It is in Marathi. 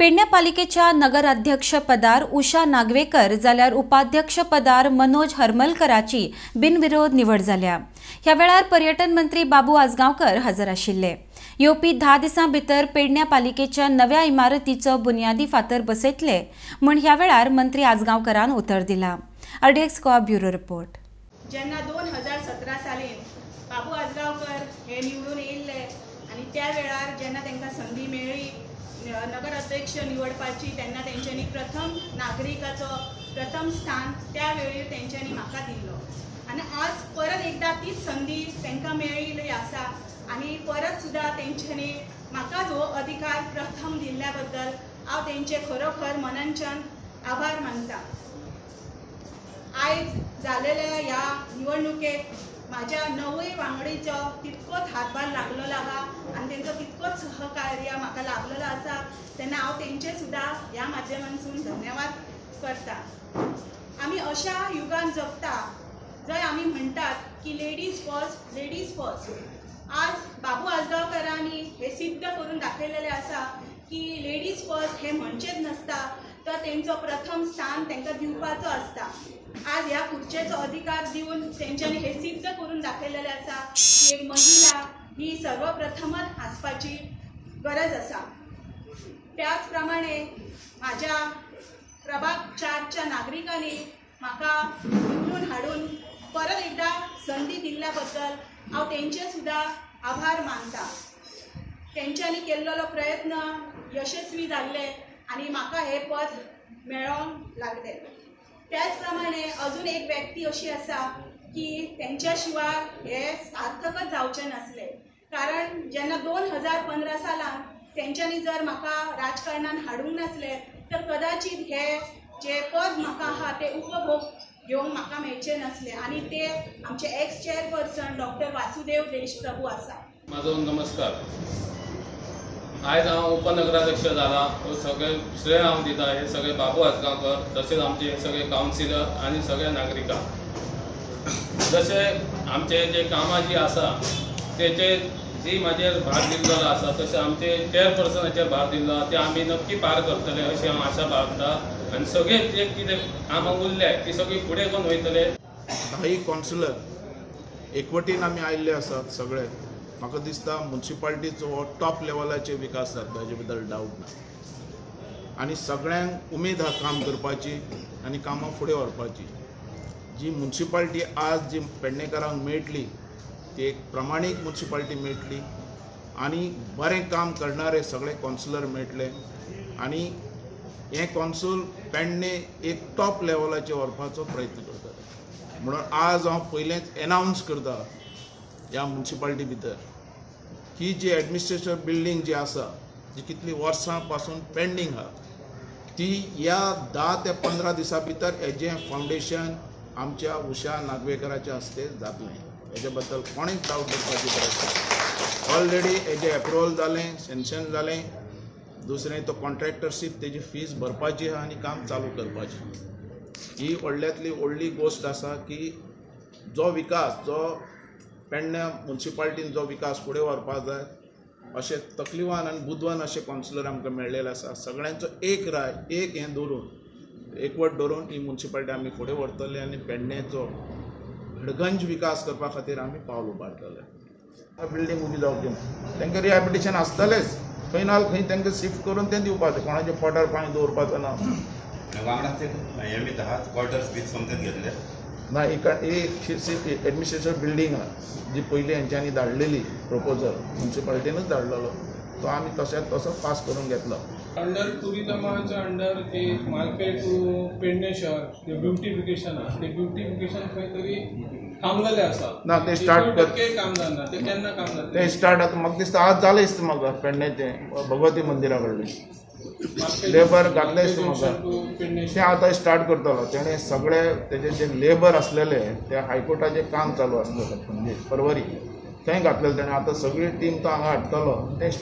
पेडणे पालिकेच्या नगराध्यक्ष पदार उषा नागवेकर जाल्यार उपाध्यक्ष पदार मनोज हरमलकराची बिनविरोध निवड जाल्या। ह्या वेळार पर्यटन मंत्री बाबू आजगावकर हजर आशिल्ले। येवपी 10 दिसां भितर पेडणे पालिकेच्या नव्या इमारतीचो बुन्यादी फातर बसयतले म्हण ह्या वेळार मंत्री आजगावकरान उतर दिला। RDX Goa bureau report. जेन्ना 2017 सालीन बाबू आजगावकर हे निवडून येयल्ले आनी त्या वेळार जेन्ना तांकां संधी मेळ्ळी नगर अध्यक्ष निवडपाची तेन्ना तेंच्यांनी प्रथम नागरिकाचो प्रथम स्थान त्या वेळी तेंच्यांनी म्हाका दिल्लो आनी आज परत एकदा तीच संधी तांकां मेळिल्ली आसा आनी परत सुद्दां तेंच्यांनी म्हाका जो अधिकार प्रथम दिल्ल्या बद्दल हांव तेंचे खरोखर मनांच्यान आभार मानता। आयज जालेल्या ह्या निवडणुकेक म्हाज्या नवय वांगडीचो तितकोच हातभार लागलेलो आहा आनी तेंचो तितकोच सहकार्य म्हाका लाभलेलो आसा तेन्ना हांव तेंचे सुद्दां ह्या माध्यमांतसून धन्यवाद करता। आमी अशा युगान जगता जंय आमी म्हणटात की लेडीज फर्स्ट। आज बाबू आजगावकरांनी हे सिद्ध करून दाखयलेलें आसा की लेडीज फर्स्ट हे म्हणचेच नसता तर तेंचो प्रथम स्थान तांकां दिवपाचो आसता। आज ह्या खुर्चेचो अधिकार दिवन तेंच्यांनी हे सिद्ध करून दाखयलेलें आसा की एक महिला ही सर्वप्रथमच आसपाची गरज आसा। त्याच प्रमाणे म्हाज्या प्रभाग 4च्या नागरिकांनी म्हाका निवडून हाडून परत एकदा संधी दिल्ल्या बद्दल हांव तेंचे सुद्दां आभार मानता। तेंच्यांनी केल्लो प्रयत्न यशस्वी जाल्ले आनी म्हाका हे पद मेळोंक लागले। त्याच प्रमाणे अजून एक व्यक्ती अशी आसा की तेंच्या शिवाय हे सार्थकच जावचे नासले, कारण जेन्ना 2015 सालान तेंच्यांनी जर म्हाका राजकारणान हाडूंक नासले तर कदाचित हे जे पद म्हाका आहा ते उपभोग घेवंक म्हाका मेळचे नासले आनी ते आमचे x chairperson doctor Vasudev Deshprabhu आसा। माझो नमस्कार। आज हांव उपनगराध्यक्ष जाला सगळे श्रेय हांव दिता हे सगळे बाबू आजगावकर तसेच आमचे सगळे कावन्सिलर आनी सगळे नागरिकांक। जशे आमचे जे कामां जी आसा तेचे जी म्हाजेर भार दिल्लो आसा तशें आमचे चेअरपर्सनाचेर भार दिल्लो ते आमी नक्की पार करतले अशी हांव आशा बाळगता आनी सगळे जे कितें कामां उरले ती सगळी फुडें करून वयतले। काही कावन्सिलर एकवटीन आमी आयिल्ले आसात सगळे। म्हाका दिसता म्युनिसिपालिटीचो टॉप लेवलाचे विकास जाता हाजे बद्दल डावट ना आनी सगळ्यांक उमेद आहा काम करपाची आनी कामां फुडें व्हरपाची। जी म्युनिसिपालिटी आज जी पेडणेकारांक मेळटली ती एक प्रमाणीक म्युनिसिपालिटी मेळटली आनी बरें काम करणारे सगळे कावन्सिलर मेळटले आनी हे कावन्सिल पेडणे एक टॉप लेवलाचेर व्हरपाचो प्रयत्न करता। म्हणून आज हांव पयलेंच एनावन्स करता ह्या म्युनिसिपालिटी भितर की जी एडमिनिस्ट्रेशन बिल्डींग जी आसा जी कितली वर्सां पासून पेंडींग आहा ती ह्या 10 ते 15 दिसां भितर हेजें फावंडेशन आमच्या उषा नागवेकराच्या हस्ते जातलें। हेजे बद्दल कोणेच डावट करपाची गरज ना। ऑलरेडी हेजें एप्रुवल जालें, सँक्शन जालें। दुसरें तो कॉन्ट्रॅक्टरशीप तेजी फीज भरपाची आहा आनी काम चालू करपाचें। ही व्हडल्यांतली व्हडली गोश्ट आसा की जो विकास जो पेडणे म्युनिसिपालिटीन जो विकास फुडें व्हरपाक जाय अशें तकलिवान आनी बुदवान अशें कावन्सिलर आमकां मेळ्ळेले आसा। सगळ्यांचो एक राय एक हें धरून एकवट धरून ही म्युनिसिपालिटी आमी फुडें व्हरतले आनी पेडणेचो हडगंज विकास करपा खातीर आमी पावल उबारतले। बिल्डींग उबी जावची ना, तांकां रिहॅबिलिटेशन आसतलेंच, खंय ना खंय तांकां शिफ्ट करून तें दिवपाचें, कोणाच्या पोटार पांय दवरपाचो ना। वांगडा ते हें बी आहात क्वॉर्टर्स बी समजून घेतले ना। एक एडमिनिस्ट्रेशन बिल्डींग आहा जी पयली हेंच्यांनी धाडलेली प्रपोजल म्युनिसिपालिटीनूच धाडलेलो तो आमी तसो पास करून घेतलो। अंडर टुरिजमाच्या अंडर एक मार्केट टू पेडणे शहर ते ब्युटिफिकेशन आहा, ते ब्युटिफिकेशन खंय तरी थांबलेलें आसा ना, ते स्टार्ट काम जाना, ते केन्ना काम जाता ते स्टार्ट आतां म्हाका दिसता आज जालें दिसता म्हाका पेडणेचें भगवती मंदिरा कडलें लेबर घातलें दिसता म्हाका तें आतां स्टार्ट करतलो। तेणें सगळे तेजे जे लेबर आसलेले ते हायकोर्टाचें काम चालू आसलेलें म्हणजे परवरी थंय घातलेलें तेणें आतां सगळी टीम तो हांगा हाडटलो।